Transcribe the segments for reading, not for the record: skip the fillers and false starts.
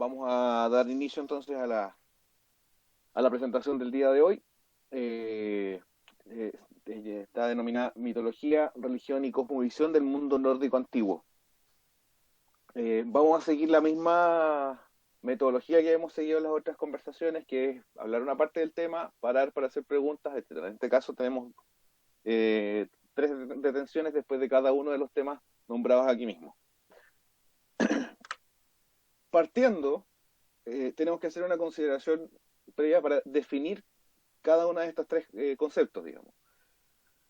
vamos a dar inicio entonces a la presentación del día de hoy. Eh, eh, Está denominada Mitología, Religión y Cosmovisión del Mundo Nórdico Antiguo. Vamos a seguir la misma metodología que hemos seguido en las otras conversaciones, que es hablar una parte del tema, parar para hacer preguntas, etcétera. En este caso tenemos tres detenciones después de cada uno de los temas nombrados aquí mismo. Partiendo, tenemos que hacer una consideración previa para definir cada uno de estos tres conceptos, digamos.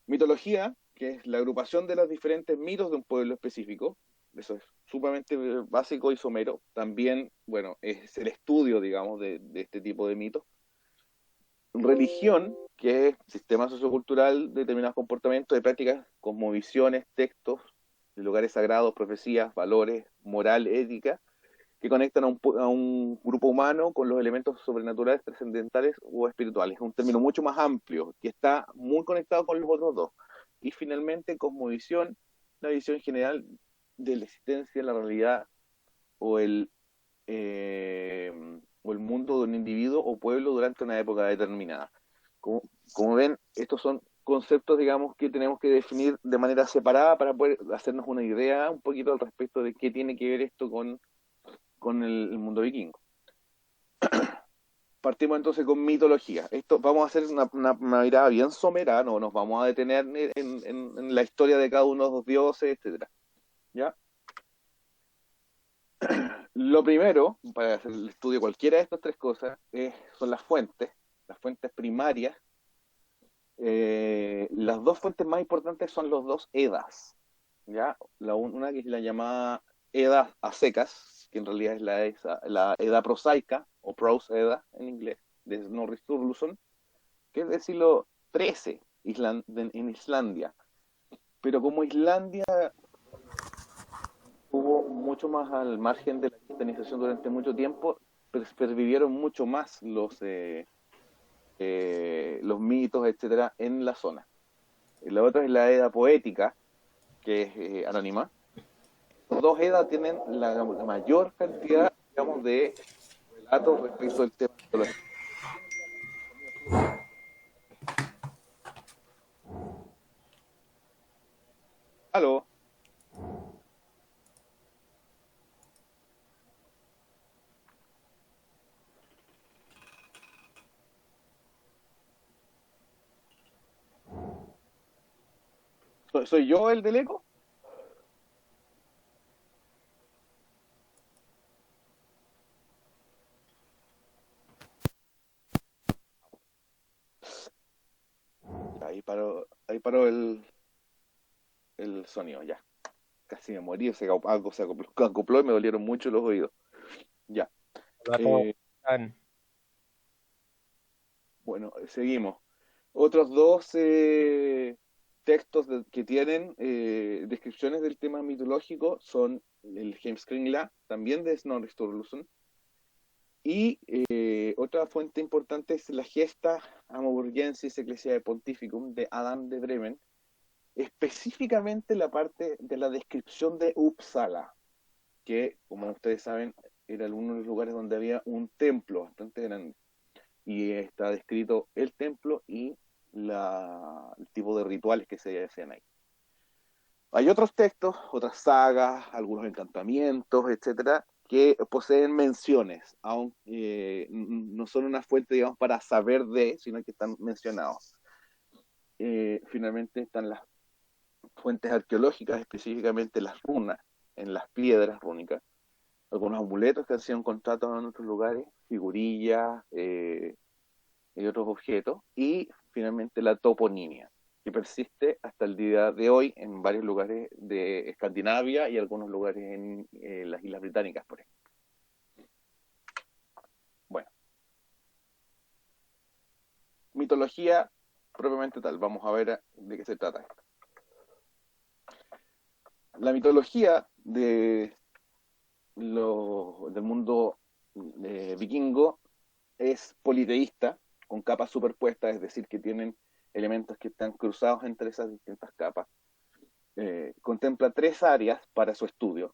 Mitología, que es la agrupación de los diferentes mitos de un pueblo específico, eso es sumamente básico y somero. También, bueno, es el estudio, digamos, de este tipo de mitos. Religión, que es sistema sociocultural, determinados comportamientos de prácticas, cosmovisiones, textos, de lugares sagrados, profecías, valores, moral, ética, que conectan a un grupo humano con los elementos sobrenaturales, trascendentales o espirituales. Es un término mucho más amplio, que está muy conectado con los otros dos. Y finalmente, cosmovisión, la visión general de la existencia, la realidad o eh, o el mundo de un individuo o pueblo durante una época determinada. Como, como ven, estos son conceptos, digamos, que tenemos que definir de manera separada para poder hacernos una idea un poquito al respecto de qué tiene que ver esto con el mundo vikingo. Partimos entonces con mitología. Esto vamos a hacer una mirada bien somera, no nos vamos a detener en la historia de cada uno de los dioses, etcétera. ¿Ya? Lo primero, para hacer el estudio de cualquiera de estas tres cosas, son las fuentes primarias. Las dos fuentes más importantes son los dos Edas. ¿Ya? Una que es la llamada Edda a secas, que en realidad es la Edda prosaica, o Prose Edda en inglés, de Snorri Sturluson, que es del siglo XIII en Islandia. Pero como Islandia estuvo mucho más al margen de la cristianización durante mucho tiempo, pervivieron mucho más los mitos, etcétera, en la zona. La otra es la Edda poética, que es anónima. Los dos Eddas tienen la mayor cantidad, digamos, de relatos respecto al tema de los... Aló, ¿soy yo el del eco? Ahí paró el sonido, ya. Casi me morí, algo se acopló y me dolieron mucho los oídos. Ya. Hola, ¿cómo Eh, están? bueno, seguimos. Otros dos textos que tienen descripciones del tema mitológico son el Heimskringla, también de Snorri Sturluson, y otra fuente importante es la Gesta Amorgiensis Ecclesiae Pontificum de Adam de Bremen, específicamente la parte de la descripción de Uppsala, que, como ustedes saben, era uno de los lugares donde había un templo bastante grande. Y está descrito el templo y el tipo de rituales que se hacían ahí. Hay otros textos, otras sagas, algunos encantamientos, etcétera, que poseen menciones, aunque no son una fuente, digamos, para saber de, sino que están mencionados. Finalmente están las fuentes arqueológicas, específicamente las runas, en las piedras rúnicas, algunos amuletos que han sido encontrados en otros lugares, figurillas y otros objetos, y finalmente la toponimia, que persiste hasta el día de hoy en varios lugares de Escandinavia y algunos lugares en las Islas Británicas, por ejemplo. Bueno, mitología propiamente tal, vamos a ver de qué se trata esto. La mitología del mundo vikingo es politeísta, con capas superpuestas, es decir, que tienen elementos que están cruzados entre esas distintas capas. Contempla tres áreas para su estudio.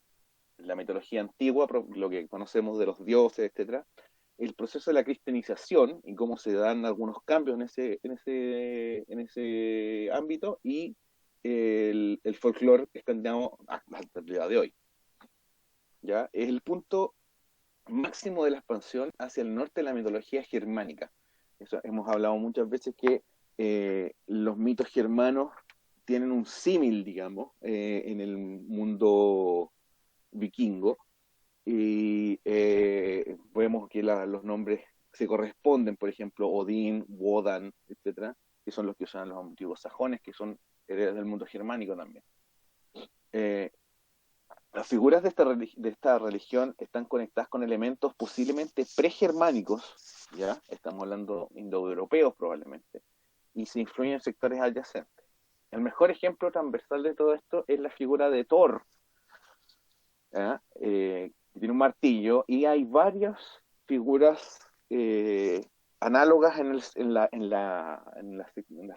la mitología antigua, lo que conocemos de los dioses, etcétera, el proceso de la cristianización y cómo se dan algunos cambios en ese ámbito y el folclore escandinavo hasta el día de hoy. ¿Ya? Es el punto máximo de la expansión hacia el norte de la mitología germánica. Eso, hemos hablado muchas veces que los mitos germanos tienen un símil, digamos, en el mundo vikingo, y vemos que los nombres se corresponden, por ejemplo, Odín, Wodan, etcétera, que son los que usan los antiguos sajones, que son herederos del mundo germánico también. Eh, las figuras de esta religión están conectadas con elementos posiblemente pregermánicos, ¿ya? Estamos hablando indoeuropeos probablemente, y se influyen en sectores adyacentes. El mejor ejemplo transversal de todo esto es la figura de Thor, que tiene un martillo, y hay varias figuras análogas en la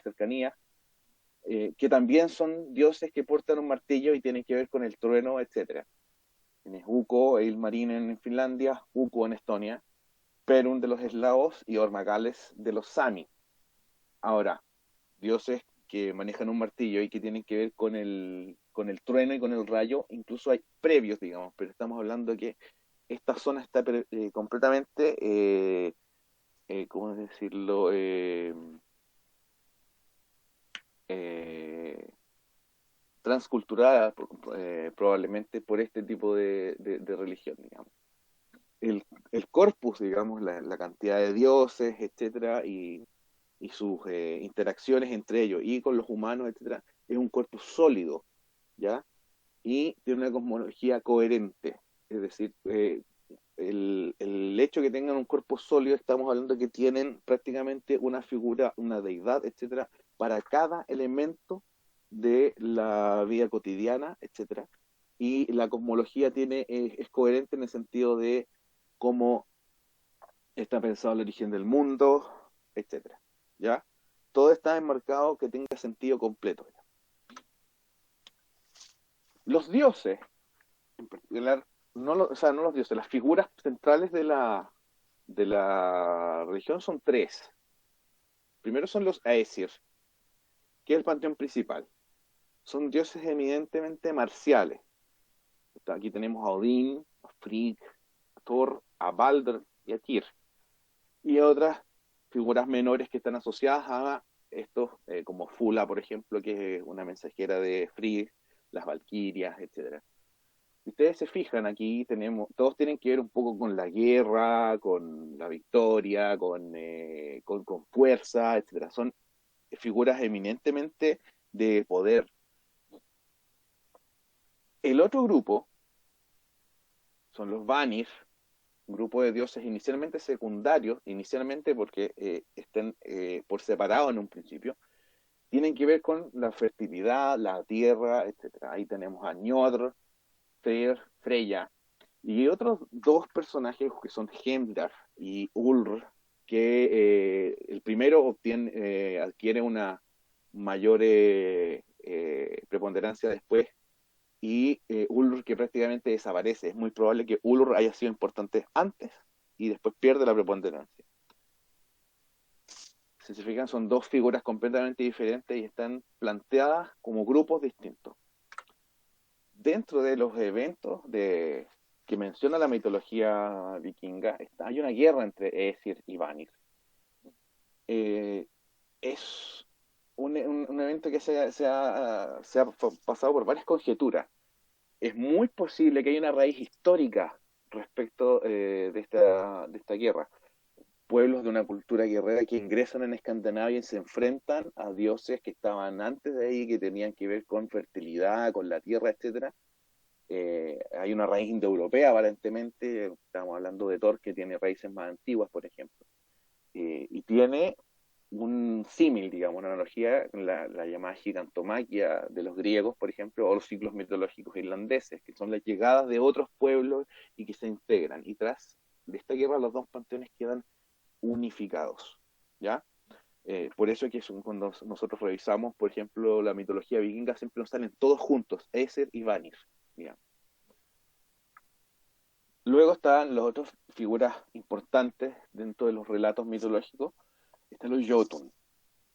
cercanía, que también son dioses que portan un martillo y tienen que ver con el trueno, etcétera. Tienes Ukko e Ilmarinen en Finlandia, Ukko en Estonia, Perun de los eslavos y Ormagales de los Sami. Ahora, dioses que manejan un martillo y que tienen que ver con el trueno y con el rayo, incluso hay previos, digamos, pero estamos hablando de que esta zona está completamente, ¿cómo decirlo? Eh, transculturada probablemente por este tipo de religión, digamos. El corpus, digamos, la cantidad de dioses, etcétera, y sus interacciones entre ellos y con los humanos, etcétera, es un corpus sólido, ¿ya? Y tiene una cosmología coherente. Es decir, el hecho de que tengan un cuerpo sólido, estamos hablando de que tienen prácticamente una figura, una deidad, etcétera, para cada elemento de la vida cotidiana, etcétera. Y la cosmología es coherente en el sentido de cómo está pensado el origen del mundo, etcétera. ¿Ya? Todo está enmarcado que tenga sentido completo. ¿Ya? Los dioses, en particular, o sea, no los dioses, las figuras centrales de la religión son tres. Primero son los Aesir, que es el panteón principal. Son dioses eminentemente marciales. Aquí tenemos a Odín, a Frigg, a Thor, a Balder y a Tyr. Y otras figuras menores que están asociadas a estos, como Fula, por ejemplo, que es una mensajera de Frigg, las Valquirias, etcétera. Si ustedes se fijan, aquí todos tienen que ver un poco con la guerra, con la victoria, con fuerza, etcétera. Son figuras eminentemente de poder. El otro grupo son los Vanir, un grupo de dioses inicialmente secundarios, inicialmente porque estén por separado en un principio, tienen que ver con la fertilidad, la tierra, etcétera. Ahí tenemos a Njordr, Freya, y otros dos personajes que son Heimdall y Ulr, que el primero adquiere una mayor preponderancia después, y Ulr que prácticamente desaparece. Es muy probable que Ulr haya sido importante antes y después pierde la preponderancia. Si se fijan, son dos figuras completamente diferentes y están planteadas como grupos distintos. Dentro de los eventos que menciona la mitología vikinga, hay una guerra entre Aesir y Vanir. Es un evento que se ha pasado por varias conjeturas. Es muy posible que haya una raíz histórica respecto de esta guerra. Pueblos de una cultura guerrera que ingresan en Escandinavia y se enfrentan a dioses que estaban antes de ahí, que tenían que ver con fertilidad, con la tierra, etcétera. Hay una raíz indoeuropea, aparentemente. Estamos hablando de Thor, que tiene raíces más antiguas, por ejemplo. Y tiene un símil, digamos, una analogía, la llamada gigantomaquia de los griegos, por ejemplo, o los ciclos mitológicos irlandeses, que son las llegadas de otros pueblos y que se integran. Y tras de esta guerra, los dos panteones quedan unificados, ¿ya? Por eso es que cuando nosotros revisamos, por ejemplo, la mitología vikinga, siempre nos salen todos juntos, Aesir y Vanir, digamos. Luego están las otras figuras importantes dentro de los relatos mitológicos, están los Jotun,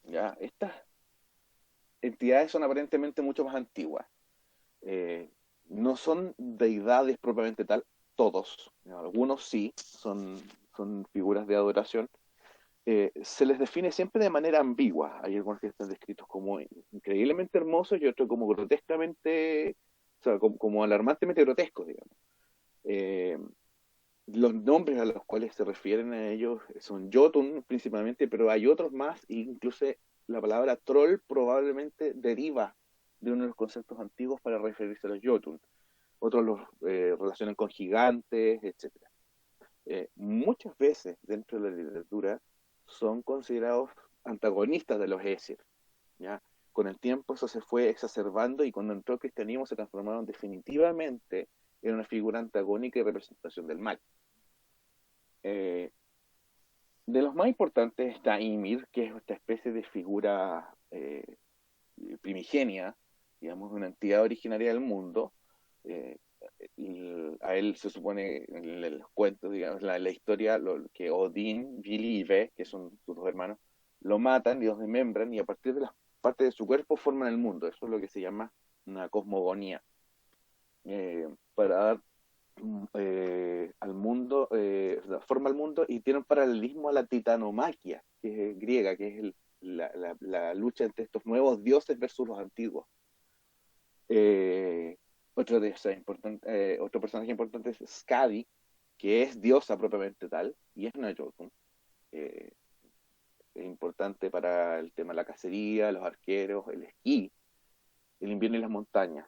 ¿ya? Estas entidades son aparentemente mucho más antiguas. Eh, no son deidades propiamente tal, todos, ¿no? Algunos sí, son figuras de adoración. Se les define siempre de manera ambigua. Hay algunos que están descritos como increíblemente hermosos y otros como grotescamente, o sea, como alarmantemente grotescos, digamos. Eh, los nombres a los cuales se refieren a ellos son Jotun principalmente, pero hay otros más, e incluso la palabra troll probablemente deriva de uno de los conceptos antiguos para referirse a los Jotun. Otros los relacionan con gigantes, etcétera. Muchas veces dentro de la literatura son considerados antagonistas de los Aesir, ¿ya? Con el tiempo eso se fue exacerbando y cuando entró el cristianismo se transformaron definitivamente en una figura antagónica y representación del mal. Eh, de los más importantes está Ymir, que es esta especie de figura primigenia, digamos, una entidad originaria del mundo. Eh, a él se supone en los cuentos, digamos, la historia, que Odín, Vili y Ve, que son sus dos hermanos, lo matan y los desmembran y a partir de las partes de su cuerpo forman el mundo. Eso es lo que se llama una cosmogonía. Para dar al mundo, forma al mundo y tiene un paralelismo a la titanomaquia, que es griega, que es la lucha entre estos nuevos dioses versus los antiguos. Eh, otro personaje importante es Skadi, que es diosa propiamente tal, y es una Jotun. Eh, es importante para el tema de la cacería, los arqueros, el esquí, el invierno y las montañas.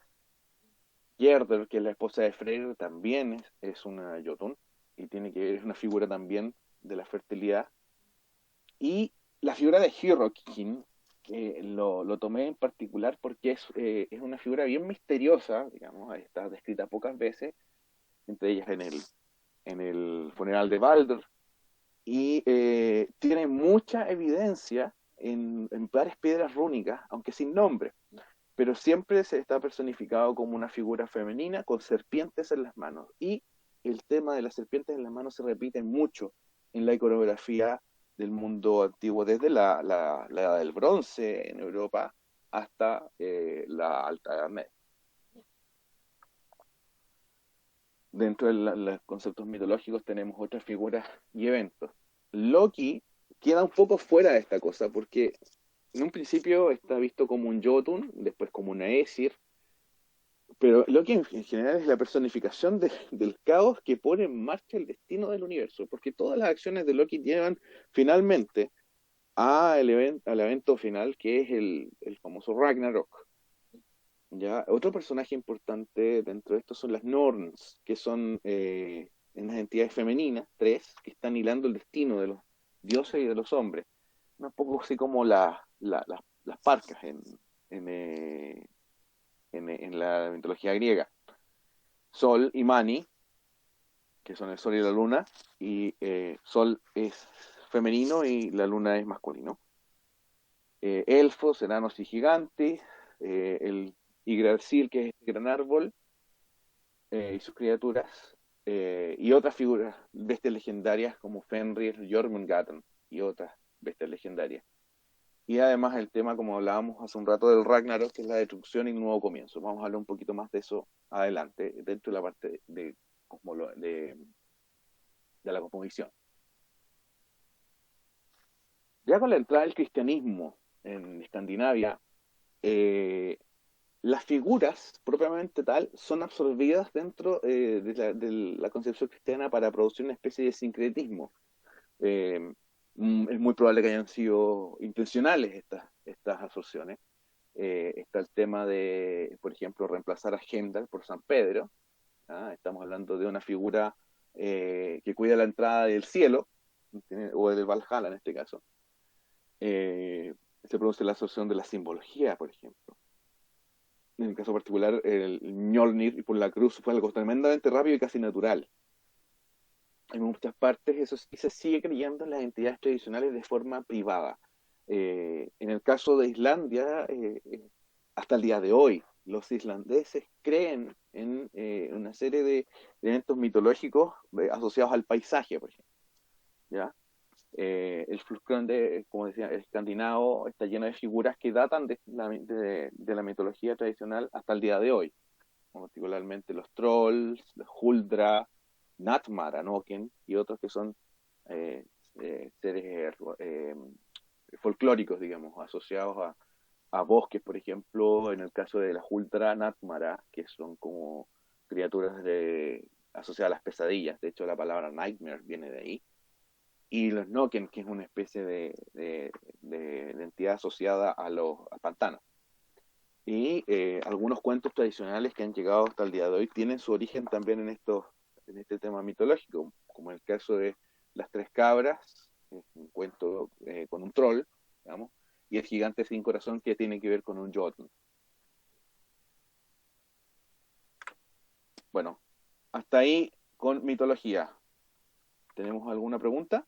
Gerder, que es la esposa de Freyr, también es una Jotun y es una figura también de la fertilidad. Y la figura de Hyrrokin, que lo tomé en particular porque es una figura bien misteriosa, digamos, está descrita pocas veces, entre ellas en el funeral de Balder, y tiene mucha evidencia en varias piedras rúnicas, aunque sin nombre, pero siempre se está personificado como una figura femenina con serpientes en las manos. Y el tema de las serpientes en las manos se repite mucho en la iconografía del mundo antiguo, desde la Edad del Bronce en Europa hasta la Alta Edad Media. Dentro de los conceptos mitológicos tenemos otras figuras y eventos. Loki queda un poco fuera de esta cosa porque en un principio está visto como un Jotun, después como una Aesir, pero Loki en general es la personificación del caos que pone en marcha el destino del universo, porque todas las acciones de Loki llevan finalmente al evento final que es el famoso Ragnarok. ¿Ya? Otro personaje importante dentro de esto son las Norns, que son unas entidades femeninas, tres, que están hilando el destino de los dioses y de los hombres. Un poco así como las parcas en la mitología griega. Sol y Mani, que son el sol y la luna, y Sol es femenino y la luna es masculino. Elfos, enanos y gigantes, el Yggdrasil, que es el gran árbol, y sus criaturas, y otras figuras, bestias legendarias como Fenrir, Jormungandr y otras bestias legendarias. Y además el tema, como hablábamos hace un rato, del Ragnarok, que es la destrucción y un nuevo comienzo. Vamos a hablar un poquito más de eso adelante, dentro de la parte de la cosmovisión. Ya con la entrada del cristianismo en Escandinavia, eh, las figuras propiamente tal son absorbidas dentro de la concepción cristiana para producir una especie de sincretismo. Eh, es muy probable que hayan sido intencionales estas absorciones. Está el tema de, por ejemplo, reemplazar a Heimdall por San Pedro. ¿Ah? Estamos hablando de una figura que cuida la entrada del cielo, o del Valhalla en este caso. Eh, Se produce la absorción de la simbología, por ejemplo. En el caso particular, el Mjolnir por la cruz fue algo tremendamente rápido y casi natural. En muchas partes eso sí se sigue creyendo en las entidades tradicionales de forma privada. En el caso de Islandia, hasta el día de hoy, los islandeses creen en una serie de elementos mitológicos asociados al paisaje, por ejemplo. ¿Ya? El Fluscronde, como decía, el escandinavo está lleno de figuras que datan de la mitología tradicional hasta el día de hoy, como particularmente los trolls, los Huldra, Natmar, Anoken y otros que son eh, seres folclóricos, digamos, asociados a bosques, por ejemplo, en el caso de la Huldra Natmara, que son como criaturas asociadas a las pesadillas. De hecho, la palabra nightmare viene de ahí. Y los Noken, que es una especie de entidad asociada a pantanos. Y algunos cuentos tradicionales que han llegado hasta el día de hoy tienen su origen también en este tema mitológico, como el caso de las tres cabras, un cuento con un troll, digamos, y el gigante sin corazón que tiene que ver con un Jotun. Bueno, hasta ahí con mitología. ¿Tenemos alguna pregunta?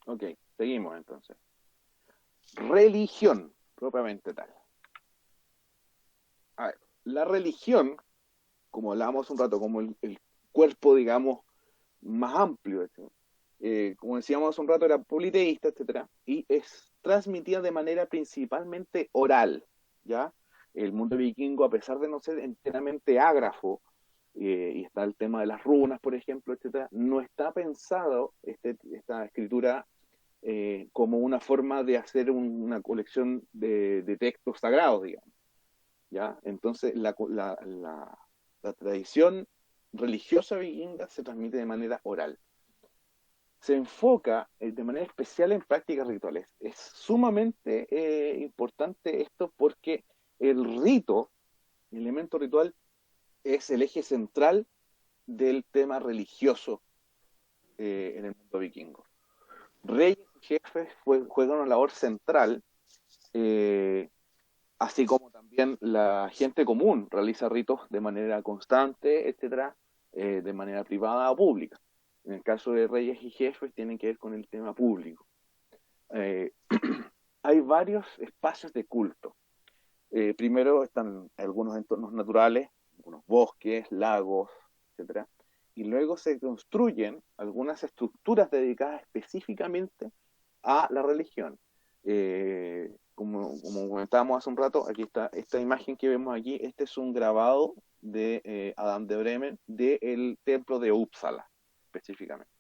Ok, seguimos entonces. Religión, propiamente tal. A ver, la religión, como hablábamos un rato, como el cuerpo, digamos, más amplio, como decíamos hace un rato, era politeísta, etcétera, y es transmitida de manera principalmente oral, ¿ya? El mundo vikingo, a pesar de no ser enteramente ágrafo, y está el tema de las runas, por ejemplo, etcétera, no está pensado esta escritura como una forma de hacer una colección de textos sagrados, digamos. ¿Ya? Entonces, la tradición religiosa vikinga se transmite de manera oral. Se enfoca de manera especial en prácticas rituales. Es sumamente importante esto porque el rito, el elemento ritual, es el eje central del tema religioso en el mundo vikingo. Reyes y jefes juegan una labor central, eh, así como también la gente común realiza ritos de manera constante, etcétera, de manera privada o pública. En el caso de reyes y jefes tienen que ver con el tema público. Eh, hay varios espacios de culto. Primero están algunos entornos naturales, algunos bosques, lagos, etcétera, y luego se construyen algunas estructuras dedicadas específicamente a la religión. Como comentábamos hace un rato, aquí está esta imagen que vemos aquí. Este es un grabado de Adam de Bremen del templo de Uppsala, específicamente.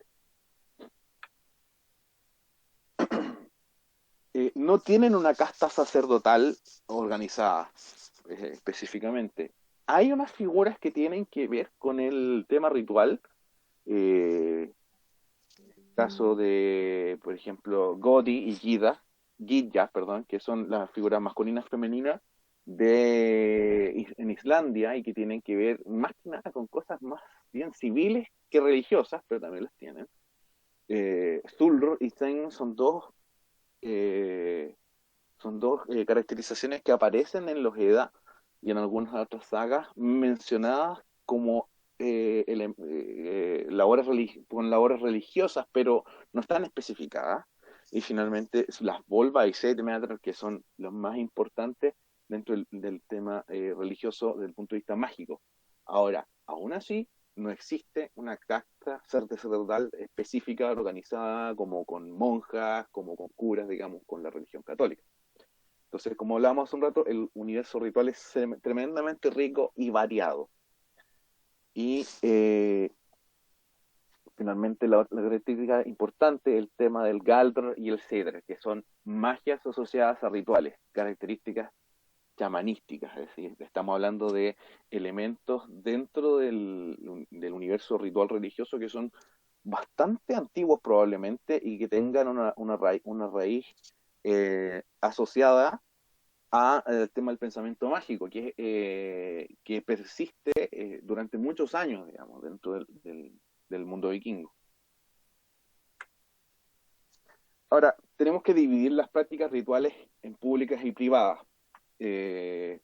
No tienen una casta sacerdotal organizada específicamente. Hay unas figuras que tienen que ver con el tema ritual. Caso de, por ejemplo, Godi y Gidja, perdón, que son las figuras masculinas y femeninas en Islandia y que tienen que ver más que nada con cosas más bien civiles que religiosas, pero también las tienen. Thulr y Stein son dos caracterizaciones que aparecen en los Edda y en algunas otras sagas mencionadas como con labores religiosas, pero no están especificadas. Y finalmente las Volva y Sedmedr, que son los más importantes dentro del tema religioso desde el punto de vista mágico. Ahora, aún así, no existe una casta sacerdotal específica organizada como con monjas, como con curas, digamos, con la religión católica. Entonces, como hablábamos hace un rato, el universo ritual es tremendamente rico y variado. Y finalmente la característica importante, el tema del Galdr y el Cedr, que son magias asociadas a rituales, características chamanísticas, es decir, estamos hablando de elementos dentro del universo ritual religioso que son bastante antiguos probablemente y que tengan una raíz asociada al tema del pensamiento mágico, que persiste durante muchos años, digamos, dentro del mundo vikingo. Ahora, tenemos que dividir las prácticas rituales en públicas y privadas. eh,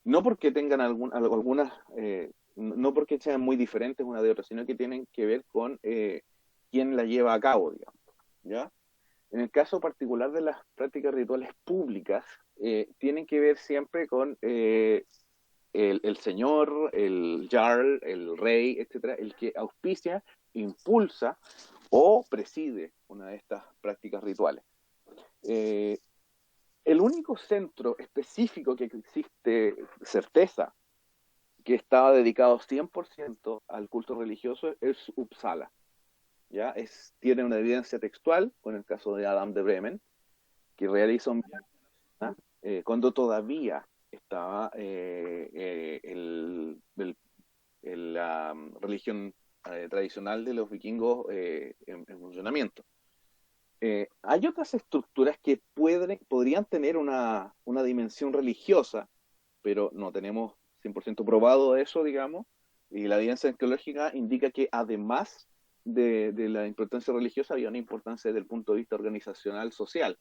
no porque tengan algunas, no porque sean muy diferentes una de otra, sino que tienen que ver con quién la lleva a cabo, digamos, ¿ya? En el caso particular de las prácticas rituales públicas, tienen que ver siempre con el señor, el jarl, el rey, etcétera, el que auspicia, impulsa o preside una de estas prácticas rituales. Eh, el único centro específico que existe, certeza, que estaba dedicado 100% al culto religioso es Uppsala. ¿Ya? Tiene una evidencia textual con el caso de Adam de Bremen, que realiza un viaje cuando todavía estaba la religión tradicional de los vikingos en funcionamiento. Hay otras estructuras que podrían tener una dimensión religiosa, pero no tenemos 100% probado eso, digamos, y la evidencia arqueológica indica que además de la importancia religiosa había una importancia desde el punto de vista organizacional social.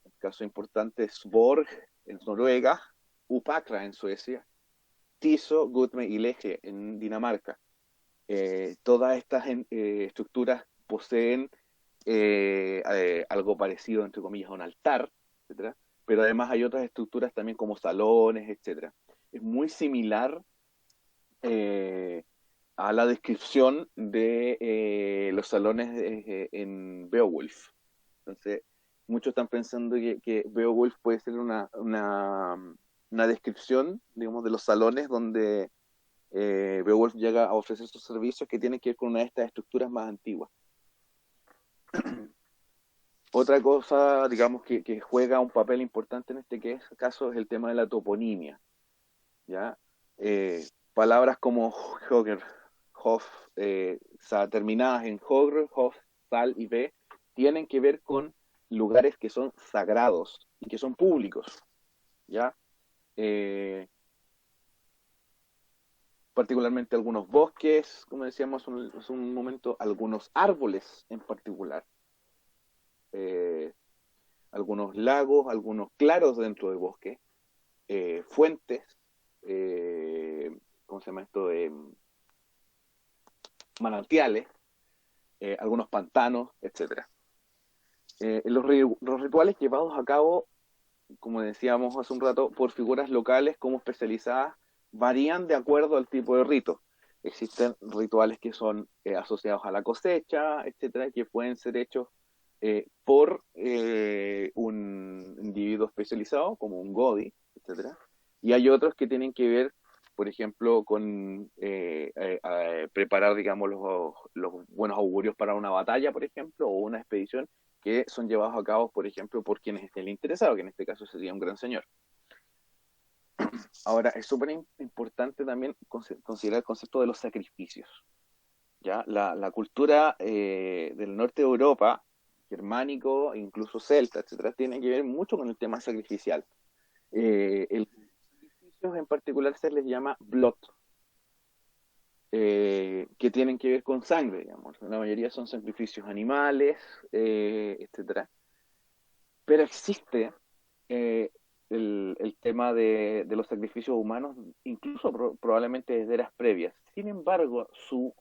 El caso importante es Borg en Noruega, Upakra en Suecia, Tiso, Gutme y Leje en Dinamarca. Todas estas estructuras poseen algo parecido, entre comillas, a un altar, etcétera, pero además hay otras estructuras también como salones, etcétera. Es muy similar eh, a la descripción de los salones en Beowulf. Entonces, muchos están pensando que Beowulf puede ser una descripción, digamos, de los salones donde Beowulf llega a ofrecer sus servicios que tienen que ver con una de estas estructuras más antiguas. Otra cosa, digamos, que juega un papel importante en este caso es el tema de la toponimia, ¿ya? Palabras como Hogger, Hof, terminadas en Hogr, Hof, Sal y B, tienen que ver con lugares que son sagrados y que son públicos, ¿ya? Eh, Particularmente algunos bosques, como decíamos hace un momento, algunos árboles en particular, eh, algunos lagos, algunos claros dentro del bosque, fuentes, ¿cómo se llama esto? Manantiales, algunos pantanos, etcétera. Los rituales llevados a cabo, como decíamos hace un rato, por figuras locales como especializadas, varían de acuerdo al tipo de rito. Existen rituales que son asociados a la cosecha, etcétera, que pueden ser hechos por un individuo especializado, como un Godi, etcétera. Y hay otros que tienen que ver, por ejemplo, con preparar, digamos, los buenos augurios para una batalla, por ejemplo, o una expedición, que son llevados a cabo, por ejemplo, por quienes estén interesados, que en este caso sería un gran señor. Ahora, es súper importante también considerar el concepto de los sacrificios. ¿Ya? La cultura del norte de Europa, germánico, incluso celta, etcétera, tiene que ver mucho con el tema sacrificial. El sacrificios en particular se les llama blot, que tienen que ver con sangre, digamos. La mayoría son sacrificios animales, etcétera. Pero existe el tema de los sacrificios humanos, incluso probablemente desde eras previas. Sin embargo, su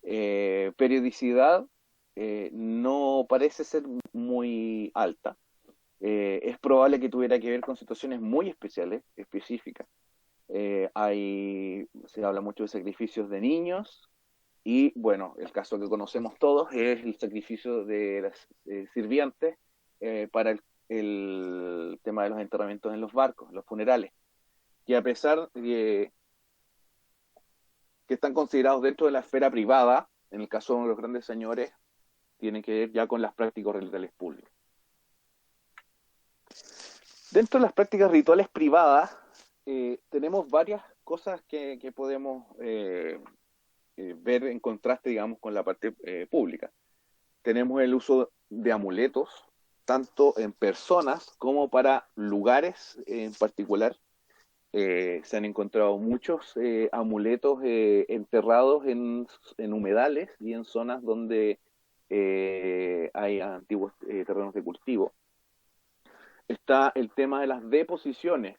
periodicidad no parece ser muy alta. Es probable que tuviera que ver con situaciones muy especiales, específicas. Se habla mucho de sacrificios de niños y, bueno, el caso que conocemos todos es el sacrificio de las sirvientes para el tema de los enterramientos en los barcos, los funerales, que a pesar de que están considerados dentro de la esfera privada, en el caso de los grandes señores, tienen que ver ya con las prácticas rituales públicas. Dentro de las prácticas rituales privadas, tenemos varias cosas que podemos ver en contraste, digamos, con la parte pública. Tenemos el uso de amuletos, tanto en personas como para lugares en particular. Se han encontrado muchos amuletos enterrados en humedales y en zonas donde hay antiguos terrenos de cultivo. Está el tema de las deposiciones,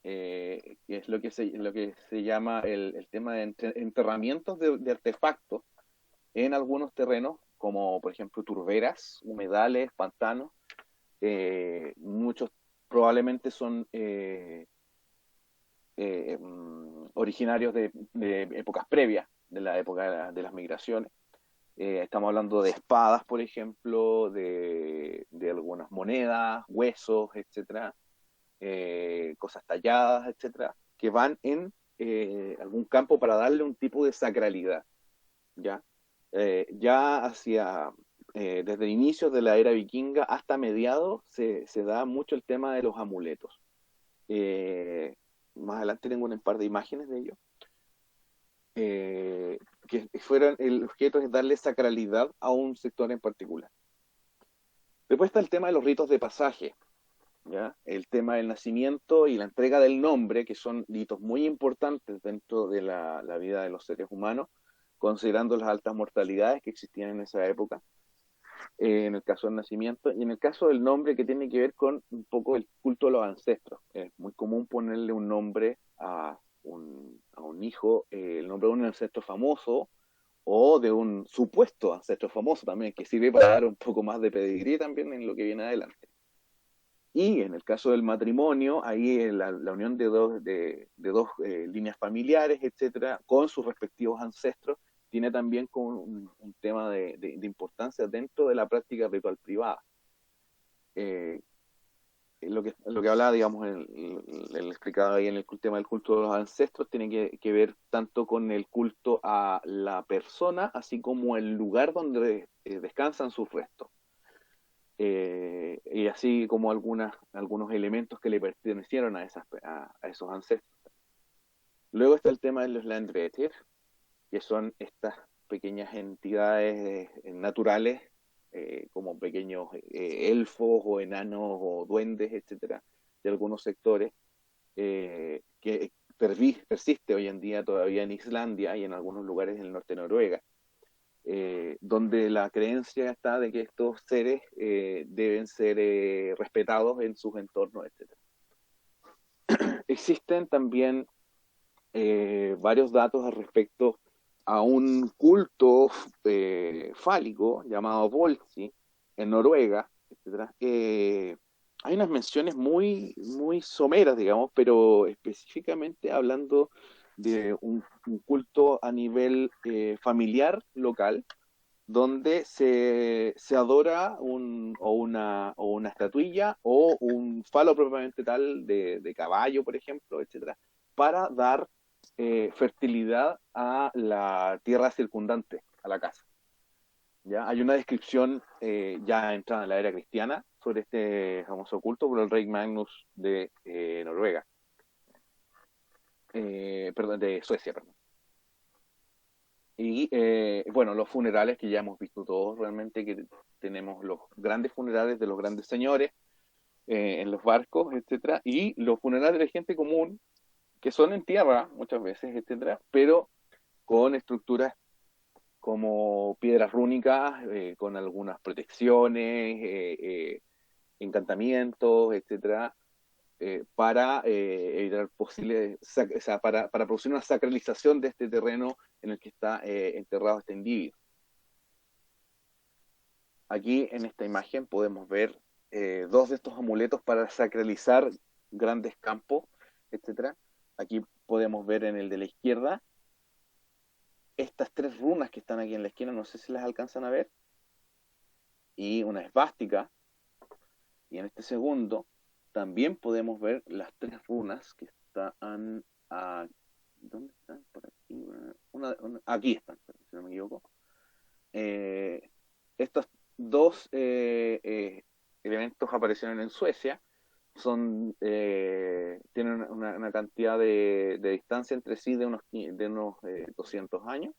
que es lo que se llama el tema de enterramientos de artefactos en algunos terrenos, como por ejemplo turberas, humedales, pantanos. Muchos probablemente son originarios de épocas previas, de la época de las migraciones. Estamos hablando de espadas, por ejemplo, de algunas monedas, huesos, etcétera, cosas talladas, etcétera, que van en algún campo para darle un tipo de sacralidad, ¿ya? Ya hacia, desde inicios de la era vikinga hasta mediados, se da mucho el tema de los amuletos. Eh, Más adelante tengo un par de imágenes de ellos, que fueron, el objeto es darle sacralidad a un sector en particular. Después está el tema de los ritos de pasaje, ¿ya? El tema del nacimiento y la entrega del nombre, que son hitos muy importantes dentro de la vida de los seres humanos, considerando las altas mortalidades que existían en esa época, en el caso del nacimiento, y en el caso del nombre, que tiene que ver con un poco el culto a los ancestros. Es muy común ponerle un nombre a un hijo, el nombre de un ancestro famoso, o de un supuesto ancestro famoso también, que sirve para dar un poco más de pedigrí también en lo que viene adelante. Y en el caso del matrimonio, ahí la unión de dos líneas familiares, etcétera, con sus respectivos ancestros, tiene también como un tema de importancia dentro de la práctica ritual privada. Eh, lo que hablaba, digamos, el explicado ahí en el tema del culto de los ancestros, tiene que ver tanto con el culto a la persona, así como el lugar donde descansan sus restos. Y así como algunos elementos que le pertenecieron a esos ancestros. Luego está el tema de los Landretter, que son estas pequeñas entidades naturales, como pequeños elfos o enanos o duendes, etcétera, de algunos sectores, que persiste hoy en día todavía en Islandia y en algunos lugares del norte de Noruega, donde la creencia está de que estos seres deben ser respetados en sus entornos, etcétera. Existen también varios datos al respecto a un culto fálico llamado Volsi en Noruega, etcétera. Hay unas menciones muy someras, digamos, pero específicamente hablando de un culto a nivel familiar local, donde se adora o una estatuilla o un falo propiamente tal de caballo, por ejemplo, etcétera, para dar fertilidad a la tierra circundante a la casa. ¿Ya? Hay una descripción ya entrada en la era cristiana sobre este famoso culto por el rey Magnus de Noruega, perdón, de Suecia, perdón. Y bueno, los funerales que ya hemos visto todos realmente, que tenemos los grandes funerales de los grandes señores en los barcos, etcétera, y los funerales de gente común, que son en tierra muchas veces, etcétera, pero con estructuras como piedras rúnicas, con algunas protecciones, encantamientos, etcétera, para evitar posibles, o sea, para producir una sacralización de este terreno en el que está enterrado este individuo. Aquí en esta imagen podemos ver dos de estos amuletos para sacralizar grandes campos, etcétera. Aquí podemos ver en el de la izquierda estas tres runas que están aquí en la esquina, no sé si las alcanzan a ver, y una esvástica. Y en este segundo también podemos ver las tres runas que están a, ¿dónde están? Por aquí. Aquí están, si no me equivoco. Estos dos elementos aparecieron en Suecia. Tienen una cantidad de distancia entre sí de unos 200 años.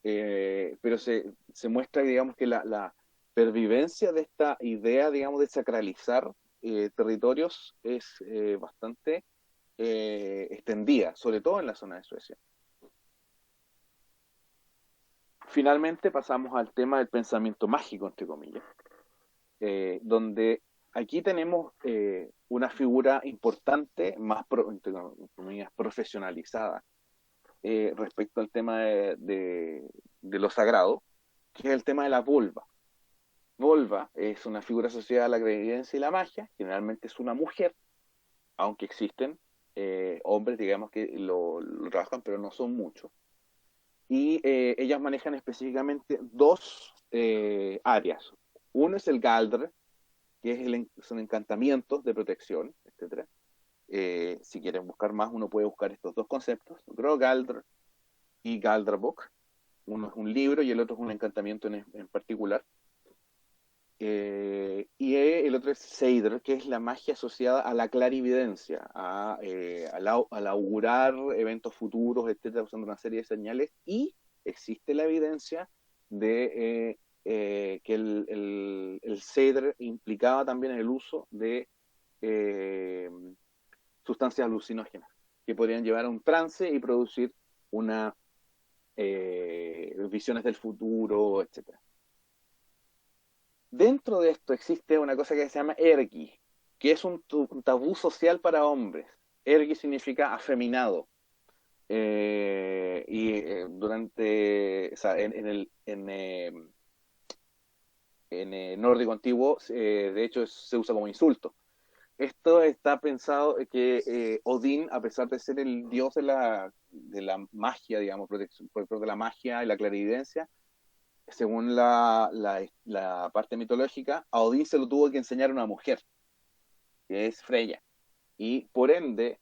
Pero se muestra, digamos, que la pervivencia de esta idea, digamos, de sacralizar territorios es bastante extendida, sobre todo en la zona de Suecia. Finalmente pasamos al tema del pensamiento mágico, entre comillas, donde aquí tenemos una figura importante, más entre comillas, profesionalizada, respecto al tema de lo sagrado, que es el tema de la vulva. Vulva es una figura asociada a la creencia y la magia, generalmente es una mujer, aunque existen hombres, digamos, que lo trabajan, pero no son muchos. Y ellas manejan específicamente dos áreas. Uno es el Galdr, que son encantamientos de protección, etcétera. Si quieren buscar más, uno puede buscar estos dos conceptos, Gro-Galdr y Galdrabok. Uno es un libro y el otro es un encantamiento en particular. Y el otro es Seidr, que es la magia asociada a la clarividencia, al augurar eventos futuros, etcétera, usando una serie de señales. Y existe la evidencia de que el Seidr implicaba también el uso de eh, sustancias alucinógenas que podrían llevar a un trance y producir una visiones del futuro, etcétera. Dentro de esto existe una cosa que se llama ergi, que es un tabú social para hombres. Ergi significa afeminado. O sea, en nórdico antiguo, de hecho, se usa como insulto. Esto está pensado que Odín, a pesar de ser el dios de la magia, digamos, protector de la magia y la clarividencia, según la parte mitológica, a Odín se lo tuvo que enseñar una mujer, que es Freya. Y por ende,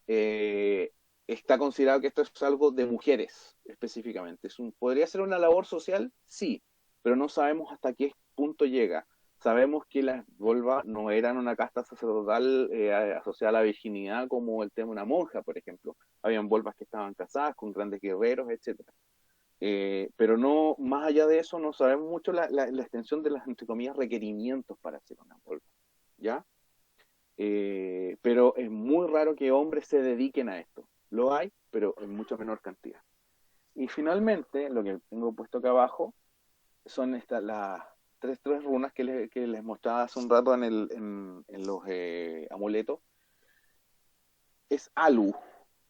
está considerado que esto es algo de mujeres específicamente. ¿Podría ser una labor social? Sí, pero no sabemos hasta qué punto llega. Sabemos que las volvas no eran una casta sacerdotal asociada a la virginidad como el tema de una monja, por ejemplo. Habían volvas que estaban casadas con grandes guerreros, etcétera. Pero no, más allá de eso, no sabemos mucho la extensión de las, entre comillas, requerimientos para hacer una volva, ¿ya? Pero es muy raro que hombres se dediquen a esto. Lo hay, pero en mucho menor cantidad. Y finalmente, lo que tengo puesto acá abajo, son las tres runas que les mostraba hace un rato en los amuletos. Es Alu.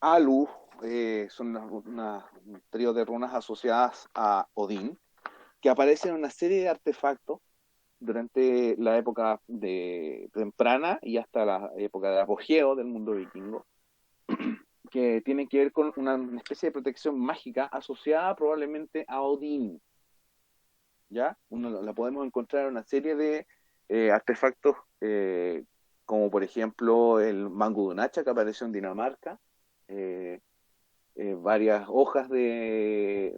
Alu son un trío de runas asociadas a Odín, que aparecen en una serie de artefactos durante la época temprana y hasta la época de apogeo del mundo vikingo, que tienen que ver con una especie de protección mágica asociada probablemente a Odín. ¿Ya? Uno la podemos encontrar en una serie de artefactos, como por ejemplo el mango de un hacha que apareció en Dinamarca, eh, varias hojas de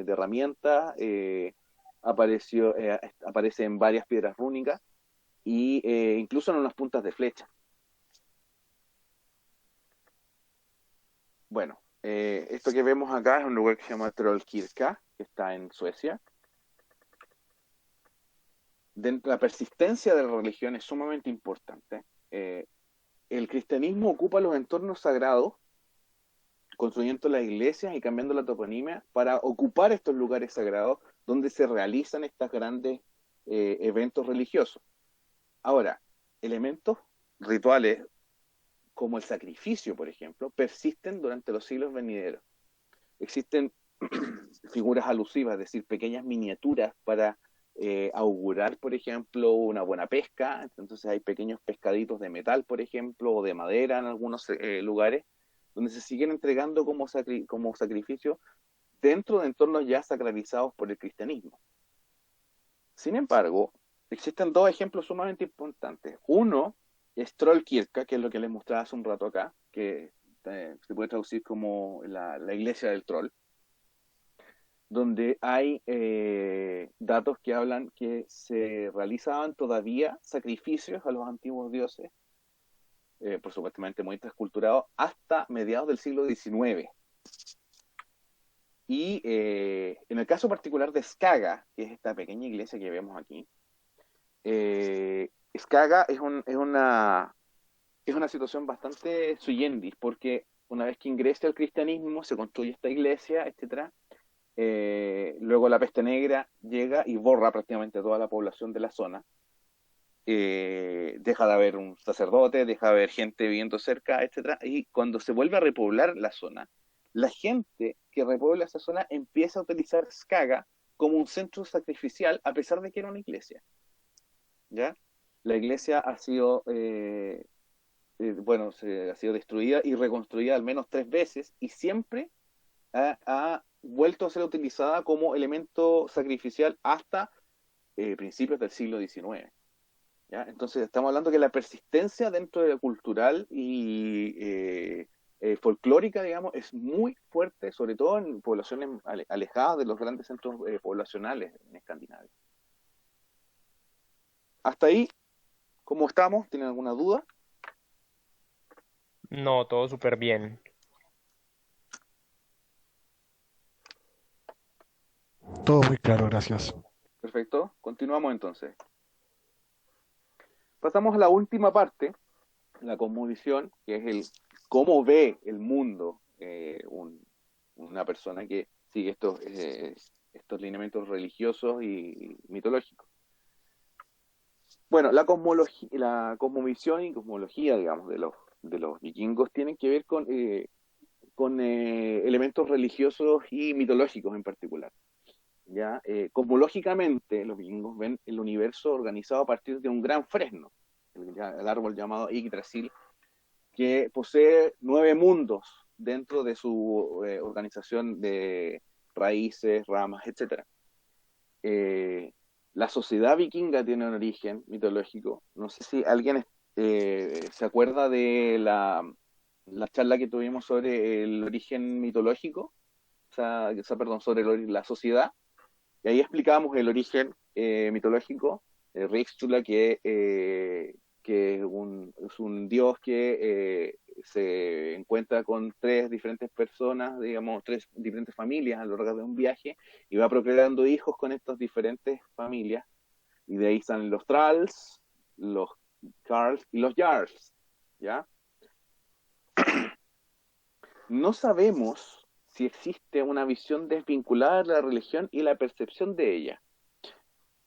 herramientas, aparece en varias piedras rúnicas y incluso en unas puntas de flecha. Bueno, esto que vemos acá es un lugar que se llama Trollkirka, que está en Suecia. La persistencia de la religión es sumamente importante. El cristianismo ocupa los entornos sagrados, construyendo las iglesias y cambiando la toponimia para ocupar estos lugares sagrados donde se realizan estos grandes eventos religiosos. Ahora, elementos rituales como el sacrificio, por ejemplo, persisten durante los siglos venideros. Existen figuras alusivas, es decir, pequeñas miniaturas para augurar, por ejemplo, una buena pesca. Entonces hay pequeños pescaditos de metal, por ejemplo, o de madera en algunos lugares, donde se siguen entregando como sacrificio dentro de entornos ya sacralizados por el cristianismo. Sin embargo, existen dos ejemplos sumamente importantes. Uno es Trollkirka, que es lo que les mostraba hace un rato acá, que se puede traducir como la iglesia del troll, donde hay datos que hablan que se realizaban todavía sacrificios a los antiguos dioses, por supuestamente muy transculturados, hasta mediados del siglo XIX. Y en el caso particular de Skaga, que es esta pequeña iglesia que vemos aquí, Skaga es una situación bastante sui generis, porque una vez que ingresa el cristianismo, se construye esta iglesia, etcétera. Luego la peste negra llega y borra prácticamente toda la población de la zona. deja de haber un sacerdote, deja de haber gente viviendo cerca, etcétera, y cuando se vuelve a repoblar la zona, la gente que repuebla esa zona empieza a utilizar Skaga como un centro sacrificial, a pesar de que era una iglesia, ¿ya? La iglesia ha sido, ha sido destruida y reconstruida al menos 3 veces, y siempre ha vuelto a ser utilizada como elemento sacrificial hasta principios del siglo XIX. ¿Ya? Entonces estamos hablando que la persistencia dentro de la cultural y folclórica, digamos, es muy fuerte, sobre todo en poblaciones alejadas de los grandes centros poblacionales en Escandinavia. Hasta ahí, ¿cómo estamos? ¿Tienen alguna duda? No, todo súper bien. Todo muy claro, gracias. Perfecto, continuamos entonces. Pasamos a la última parte, la cosmovisión, que es el cómo ve el mundo una persona que sigue estos lineamientos religiosos y mitológicos. Bueno, la cosmovisión y cosmología, digamos, de los vikingos tienen que ver con elementos religiosos y mitológicos en particular. ¿Ya? Cosmológicamente, los vikingos ven el universo organizado a partir de un gran fresno, el árbol llamado Yggdrasil, que posee 9 mundos dentro de su organización de raíces, ramas, etcétera. La sociedad vikinga tiene un origen mitológico. No sé si alguien se acuerda de la charla que tuvimos sobre el origen mitológico, perdón, sobre la sociedad. Y ahí explicábamos el origen mitológico, Rickstula, que es un dios que se encuentra con 3 diferentes personas, digamos, 3 diferentes familias a lo largo de un viaje, y va procreando hijos con estas diferentes familias, y de ahí están los Tralls, los Carls y los Jarls, ¿ya? No sabemos si existe una visión desvinculada de la religión y la percepción de ella.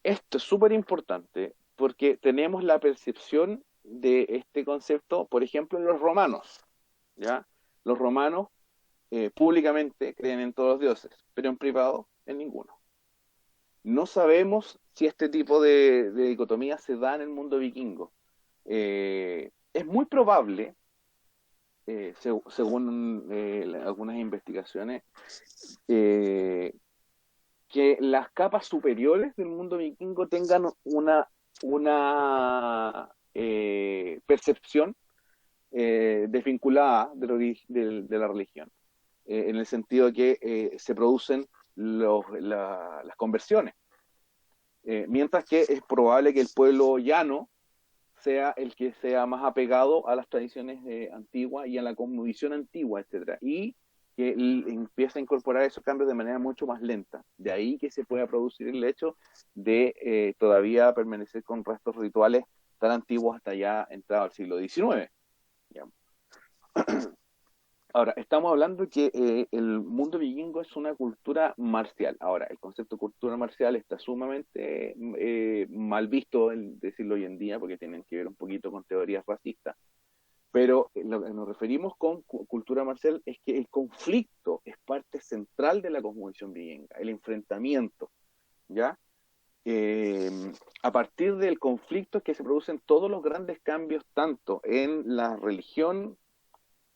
Esto es súper importante porque tenemos la percepción de este concepto, por ejemplo, en los romanos, ¿ya? Los romanos públicamente creen en todos los dioses, pero en privado en ninguno. No sabemos si este tipo de dicotomía se da en el mundo vikingo. Es muy probable, según algunas investigaciones, eh, que las capas superiores del mundo vikingo tengan una percepción desvinculada de la religión, en el sentido de que se producen las conversiones, mientras que es probable que el pueblo llano sea el que sea más apegado a las tradiciones antiguas y a la cosmovisión antigua, etcétera, y que empieza a incorporar esos cambios de manera mucho más lenta. De ahí que se pueda producir el hecho de todavía permanecer con restos rituales tan antiguos hasta ya entrado al siglo XIX. Digamos. Ahora, estamos hablando que el mundo vikingo es una cultura marcial. Ahora, el concepto de cultura marcial está sumamente mal visto, decirlo hoy en día, porque tienen que ver un poquito con teorías racistas. Pero lo que nos referimos con cultura marcial es que el conflicto es parte central de la cosmovisión vikinga, el enfrentamiento, ¿ya? Eh, a partir del conflicto es que se producen todos los grandes cambios, tanto en la religión,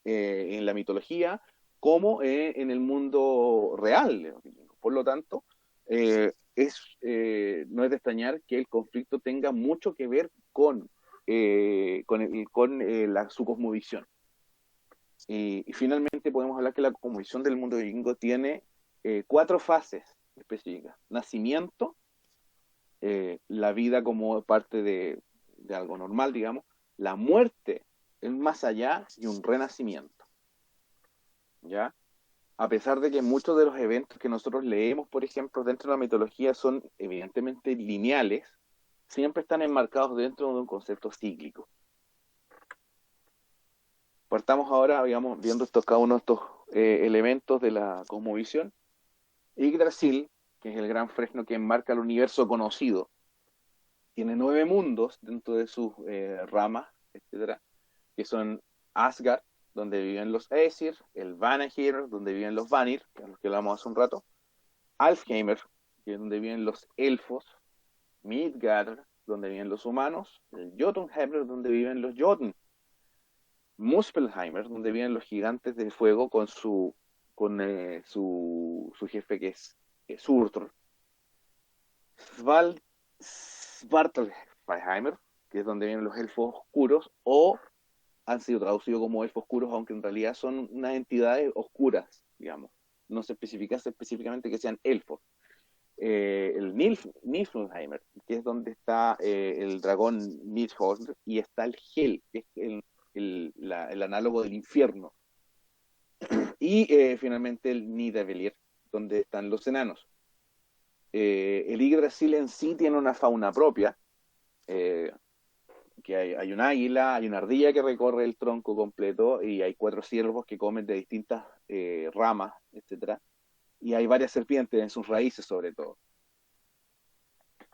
en la mitología, como en el mundo real de los vikingos. Por lo tanto, no es de extrañar que el conflicto tenga mucho que ver con su cosmovisión. Y finalmente podemos hablar que la cosmovisión del mundo vikingo tiene 4 fases específicas. Nacimiento, la vida como parte de algo normal, digamos. La muerte, el más allá, y un renacimiento. ¿Ya? A pesar de que muchos de los eventos que nosotros leemos, por ejemplo, dentro de la mitología son evidentemente lineales, siempre están enmarcados dentro de un concepto cíclico. Partamos ahora, digamos, viendo cada uno de estos elementos de la cosmovisión. Yggdrasil, que es el gran fresno que enmarca el universo conocido, tiene 9 mundos dentro de sus ramas, etcétera, que son Asgard, donde viven los Aesir, el Vanir, donde viven los Vanir, que es los que hablamos hace un rato, Alfheimr, que es donde viven los elfos, Midgard, donde viven los humanos, el Jotunheimr, donde viven los Jotun, Muspelheimer, donde viven los gigantes del fuego con su jefe que es Surtr, Svartalfheimr, que es donde vienen los elfos oscuros, o han sido traducidos como elfos oscuros, aunque en realidad son unas entidades oscuras, digamos. No se especifica específicamente que sean elfos. El Niflheimer, que es donde está el dragón Nidhogg, y está el Hel, que es el análogo del infierno. Y finalmente el Nidavellir, donde están los enanos. El Yggdrasil en sí tiene una fauna propia, que hay un águila, hay una ardilla que recorre el tronco completo, y hay 4 ciervos que comen de distintas ramas, etcétera, y hay varias serpientes en sus raíces sobre todo.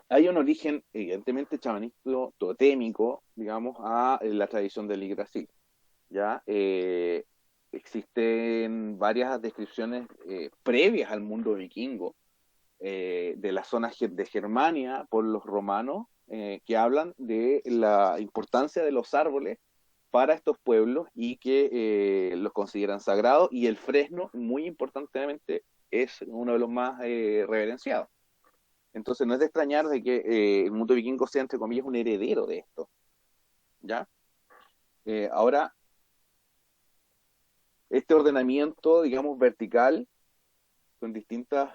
Hay un origen evidentemente chamanístico, totémico, digamos, a la tradición del Yggdrasil. ¿Ya? Existen varias descripciones previas al mundo vikingo, de las zonas de Germania por los romanos, que hablan de la importancia de los árboles para estos pueblos y que los consideran sagrados, y el fresno, muy importantemente, es uno de los más reverenciados. Entonces no es de extrañar de que el mundo vikingo sea, entre comillas, un heredero de esto. ¿Ya? Ahora, este ordenamiento, digamos, vertical, con distintas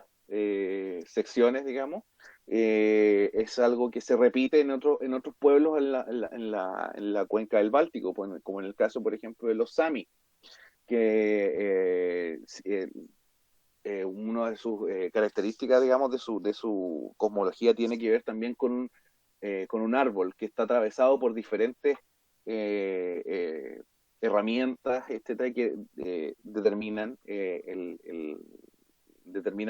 secciones, digamos, es algo que se repite en otros pueblos en la cuenca del Báltico, pues, como en el caso, por ejemplo, de los Sami, que una de sus características, digamos, de su cosmología tiene que ver también con un árbol que está atravesado por diferentes herramientas, etcétera, que determinan,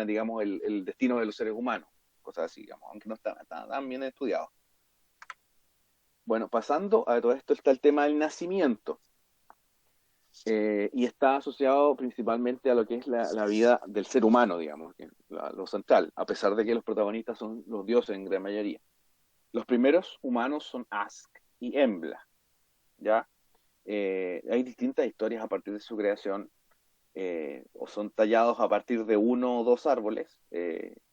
digamos, el destino de los seres humanos, cosas así, digamos, aunque no está tan bien estudiado. Bueno, pasando a todo esto está el tema del nacimiento, y está asociado principalmente a lo que es la vida del ser humano, digamos, que es lo central, a pesar de que los protagonistas son los dioses en gran mayoría. Los primeros humanos son Ask y Embla, ¿ya? Hay distintas historias a partir de su creación, o son tallados a partir de 1 o 2 árboles,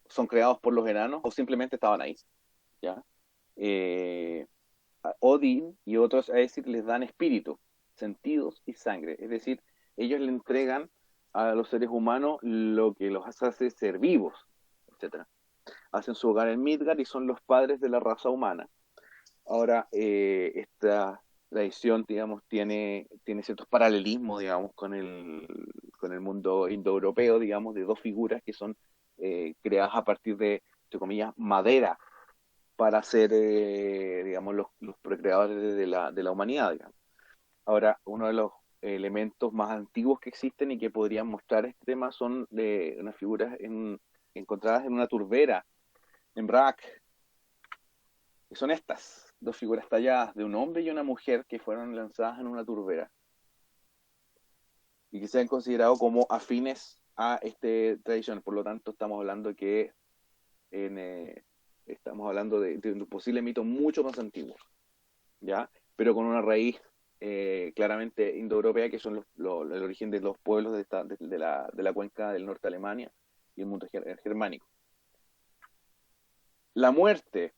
son creados por los enanos o simplemente estaban ahí, ¿ya? Eh, Odín y otros Aesir les dan espíritu, sentidos y sangre, es decir, ellos le entregan a los seres humanos lo que los hace ser vivos, etcétera. Hacen su hogar en Midgard y son los padres de la raza humana. Ahora, esta tradición, digamos, tiene ciertos paralelismos, digamos, con el mundo indoeuropeo, digamos, de 2 figuras que son creadas a partir de, entre comillas, madera, para ser, digamos, los procreadores de la humanidad, digamos. Ahora, uno de los elementos más antiguos que existen y que podrían mostrar este tema son de unas figuras encontradas en una turbera, en Brak, que son estas 2 figuras talladas de un hombre y una mujer que fueron lanzadas en una turbera y que se han considerado como afines a esta tradición. Por lo tanto, estamos hablando estamos hablando de un posible mito mucho más antiguo, ¿ya? Pero con una raíz claramente indoeuropea, que son el origen de los pueblos de la cuenca del norte de Alemania y el mundo germánico. La muerte,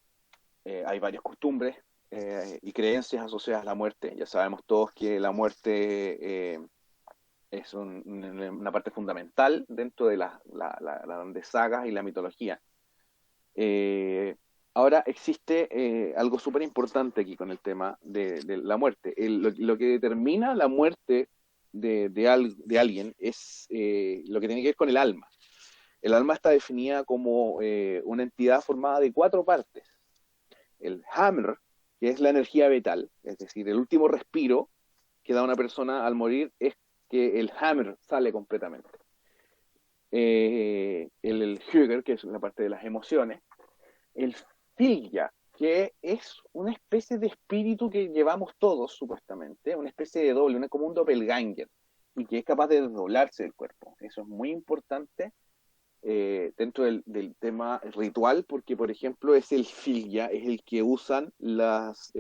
hay varias costumbres y creencias asociadas a la muerte. Ya sabemos todos que la muerte es una parte fundamental dentro de las grandes sagas y la mitología. Ahora existe algo súper importante aquí con el tema de la muerte. Lo que determina la muerte de alguien es lo que tiene que ver con el alma. El alma está definida como una entidad formada de 4 partes. El Hamr, que es la energía vital, es decir, el último respiro que da una persona al morir es que el Hamr sale completamente. El Hugger, que es la parte de las emociones. El Fylgja, que es una especie de espíritu que llevamos todos, supuestamente, una especie de doble, como un doppelganger, y que es capaz de desdoblarse del cuerpo. Eso es muy importante dentro del tema ritual, porque, por ejemplo, es el Filya, es el que usan las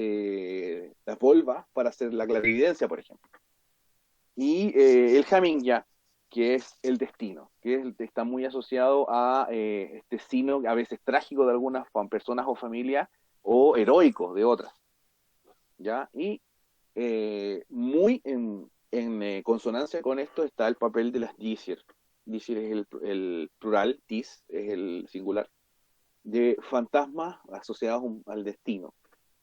volvas para hacer la clarividencia, por ejemplo. Y el Hamingya, que es el destino, está muy asociado a este signo, a veces trágico de algunas personas o familias, o heroico de otras, ¿ya? Y muy en consonancia con esto está el papel de las Disir. Disir es el plural, Tis es el singular, de fantasmas asociados al destino.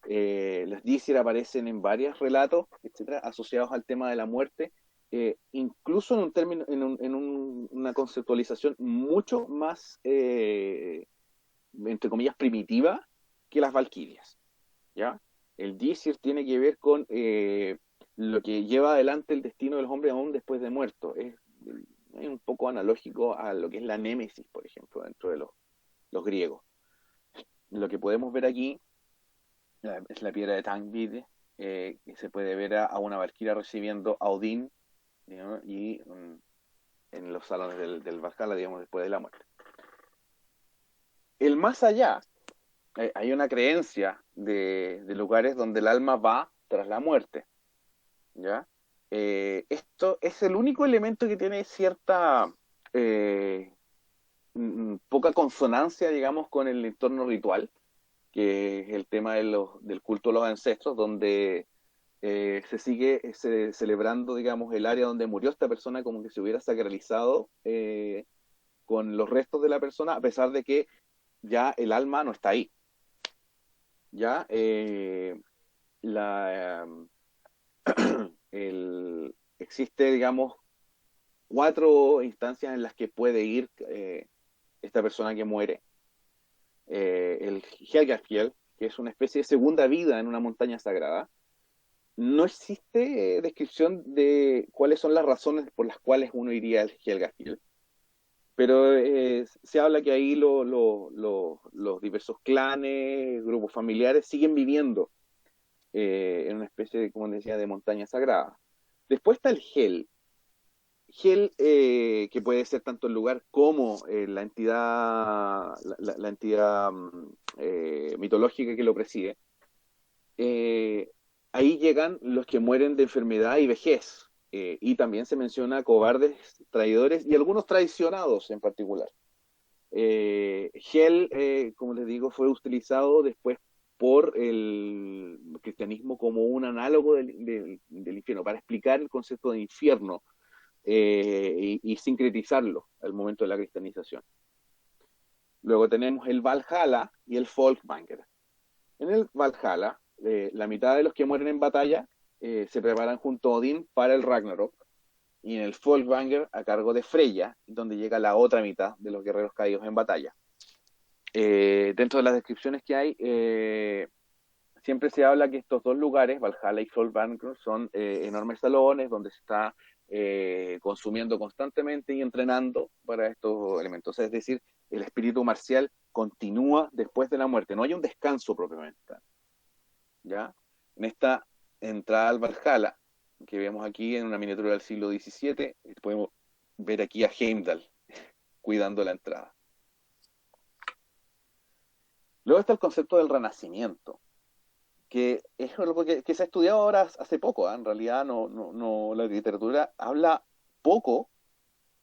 Las Disir aparecen en varios relatos, etcétera, asociados al tema de la muerte, incluso en un término, una conceptualización mucho más, entre comillas, primitiva que las Valquirias, ¿ya? El Disir tiene que ver con lo que lleva adelante el destino de los hombres aún después de muerto. Es un poco analógico a lo que es la némesis, por ejemplo, dentro de los griegos. Lo que podemos ver aquí es la piedra de Tangbid, que se puede ver a una valquiria recibiendo a Odín, digamos, y en los salones del Valhalla, digamos, después de la muerte. El más allá, hay una creencia de lugares donde el alma va tras la muerte, ¿ya? Esto es el único elemento que tiene cierta eh, poca consonancia, digamos, con el entorno ritual, que es el tema del culto a los ancestros, donde se sigue celebrando, digamos, el área donde murió esta persona como que se hubiera sacralizado con los restos de la persona, a pesar de que ya el alma no está ahí. Ya la, existe, digamos, 4 instancias en las que puede ir esta persona que muere. El Helgafjell, que es una especie de segunda vida en una montaña sagrada. No existe descripción de cuáles son las razones por las cuales uno iría al Helgafjell, pero se habla que ahí los diversos clanes, grupos familiares siguen viviendo en una especie de, como decía, de montaña sagrada. Después está el Hel. Hel, que puede ser tanto el lugar como la entidad, la entidad mitológica que lo preside. Eh, Ahí llegan los que mueren de enfermedad y vejez. Y también se menciona cobardes, traidores y algunos traicionados en particular. Hel, como les digo, fue utilizado después por el cristianismo como un análogo del infierno, para explicar el concepto de infierno y sincretizarlo al momento de la cristianización. Luego tenemos el Valhalla y el Folkvanger. En el Valhalla, la mitad de los que mueren en batalla se preparan junto a Odín para el Ragnarok, y en el Folkvanger, a cargo de Freya, donde llega la otra mitad de los guerreros caídos en batalla. Dentro de las descripciones que hay, siempre se habla que estos dos lugares, Valhalla y Folkvanger, son enormes salones donde se está consumiendo constantemente y entrenando para estos elementos. Es decir, el espíritu marcial continúa después de la muerte, no hay un descanso propiamente. ¿Ya? En esta entrada al Valhalla, que vemos aquí en una miniatura del siglo XVII, podemos ver aquí a Heimdall cuidando la entrada. Luego está el concepto del renacimiento, que es algo que se ha estudiado ahora hace poco, ¿eh? En realidad la literatura habla poco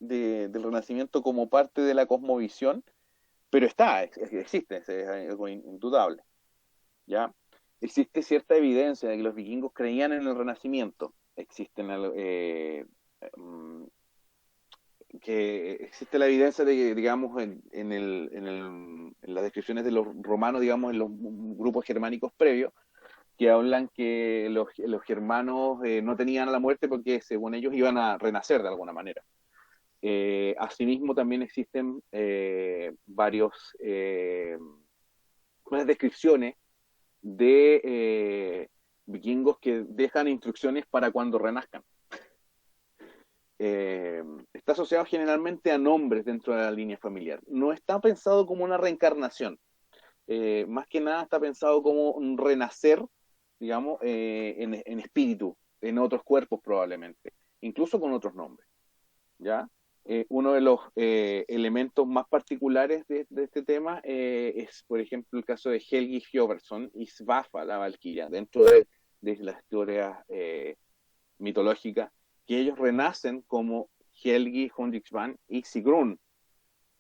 del renacimiento como parte de la cosmovisión, pero existe, es algo indudable, ¿ya? Existe cierta evidencia de que los vikingos creían en el renacimiento. Existe la evidencia de que, digamos, en las descripciones de los romanos, digamos, en los grupos germánicos previos, que hablan que los germanos no tenían la muerte porque, según ellos, iban a renacer de alguna manera. Asimismo, también existen varias descripciones de vikingos que dejan instrucciones para cuando renazcan. Está asociado generalmente a nombres dentro de la línea familiar. No está pensado como una reencarnación. más que nada está pensado como un renacer, digamos, en espíritu, en otros cuerpos probablemente, incluso con otros nombres, ¿ya? Uno de los elementos más particulares de este tema es, por ejemplo, el caso de Helgi Hjöverson y Svafa, la Valquiria, dentro de las historias mitológicas, que ellos renacen como Helgi, Hundiksvann y Sigrun,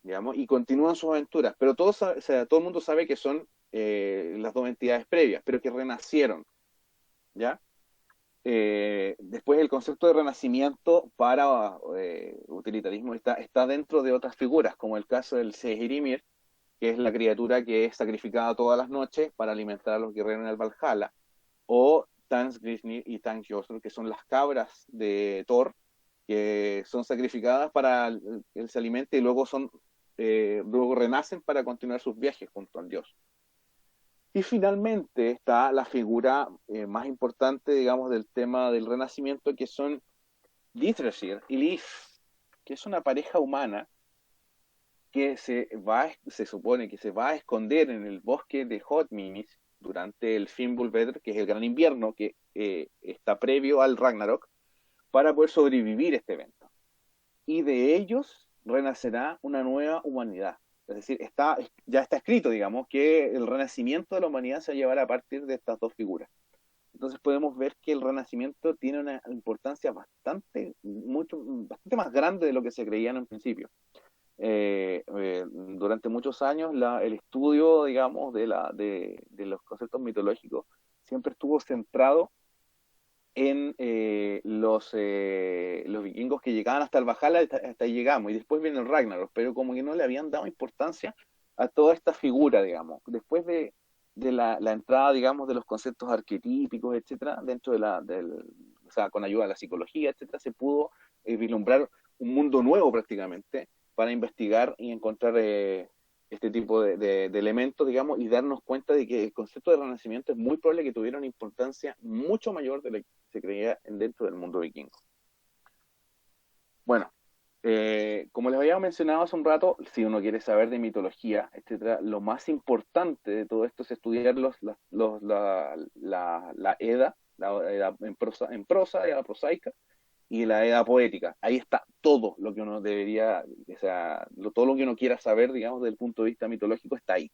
digamos, y continúan sus aventuras, pero o sea, todo el mundo sabe que son las dos entidades previas, pero que renacieron, ¿ya? Después el concepto de renacimiento para utilitarismo está dentro de otras figuras, como el caso del Sehirimir, que es la criatura que es sacrificada todas las noches para alimentar a los guerreros en el Valhalla, o Tangsgrisnir y Tangjostr, que son las cabras de Thor, que son sacrificadas para que él se alimente y luego renacen para continuar sus viajes junto al dios. Y finalmente está la figura más importante, digamos, del tema del renacimiento, que son Yggdrasil y Lif, que es una pareja humana que se supone que se va a esconder en el bosque de Hotminis durante el Fimbulvedr, que es el gran invierno que está previo al Ragnarok, para poder sobrevivir este evento. Y de ellos renacerá una nueva humanidad. Es decir, ya está escrito, digamos, que el renacimiento de la humanidad se va a llevar a partir de estas dos figuras. Entonces podemos ver que el renacimiento tiene una importancia bastante más grande de lo que se creía en un principio. Durante muchos años el estudio, digamos, de los conceptos mitológicos siempre estuvo centrado en los vikingos que llegaban hasta el Valhalla, hasta ahí llegamos, y después viene el Ragnarok, pero como que no le habían dado importancia a toda esta figura, digamos. Después de la entrada, digamos, de los conceptos arquetípicos, etcétera, dentro o sea, con ayuda de la psicología, etcétera, se pudo vislumbrar un mundo nuevo prácticamente para investigar y encontrar este tipo de elementos, digamos, y darnos cuenta de que el concepto de renacimiento es muy probable que tuviera una importancia mucho mayor de la que se creía dentro del mundo vikingo. Bueno, como les había mencionado hace un rato, si uno quiere saber de mitología, etcétera, lo más importante de todo esto es estudiar la Edda, la Edda en prosa, Edda prosaica, y la Edda poética. Ahí está todo lo que uno debería, o sea, todo lo que uno quiera saber, digamos, desde el punto de vista mitológico está ahí.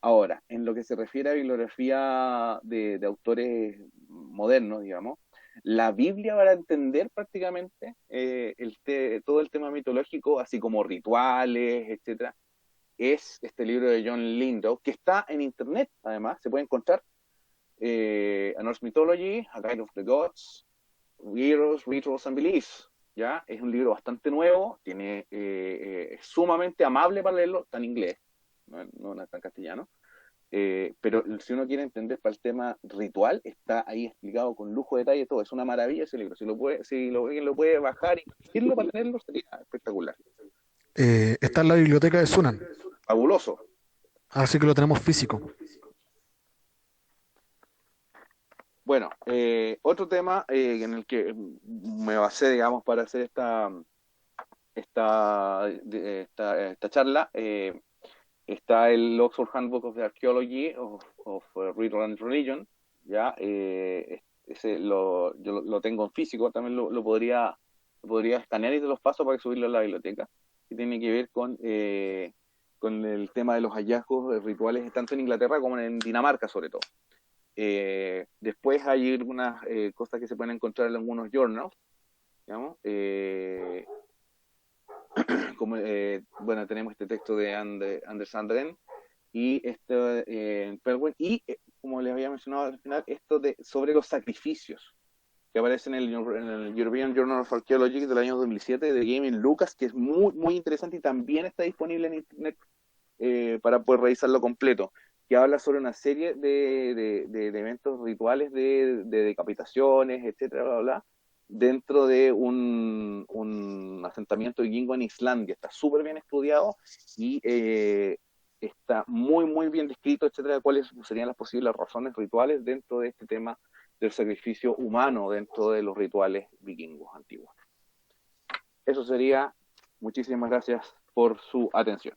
Ahora, en lo que se refiere a bibliografía de autores modernos, digamos, la Biblia para entender prácticamente todo el tema mitológico, así como rituales, etcétera, es este libro de John Lindow, que está en internet, además, se puede encontrar, A Norse Mythology, A Guide of the Gods, Heroes, Rituals and Beliefs. ¿Ya? Es un libro bastante nuevo, es sumamente amable para leerlo, está en inglés, no está en castellano, pero si uno quiere entender para el tema ritual, está ahí explicado con lujo de detalle todo, es una maravilla ese libro, si alguien lo puede bajar y irlo para tenerlo sería espectacular. Está en la biblioteca de Sunan, Fabuloso. así que lo tenemos físico. Bueno, otro tema en el que me basé, digamos, para hacer esta charla, está el Oxford Handbook of the Archaeology of Ritual and Religion, ¿ya? Yo lo tengo en físico, también lo podría escanear y te los paso para subirlo a la biblioteca, que tiene que ver con el tema de los hallazgos rituales, tanto en Inglaterra como en Dinamarca, sobre todo. Después hay algunas cosas que se pueden encontrar en algunos journals, digamos, como, bueno, tenemos este texto de Anders Sandren y Perwin, y como les había mencionado al final, sobre los sacrificios que aparece en el European Journal of Archaeology del año 2007 de Gaming Lucas, que es muy, muy interesante y también está disponible en internet para poder revisarlo completo, que habla sobre una serie de eventos rituales de decapitaciones, etcétera, bla, bla, dentro de un asentamiento vikingo en Islandia. Está súper bien estudiado y está muy, muy bien descrito, etcétera, cuáles serían las posibles razones rituales dentro de este tema del sacrificio humano dentro de los rituales vikingos antiguos. Eso sería. Muchísimas gracias por su atención.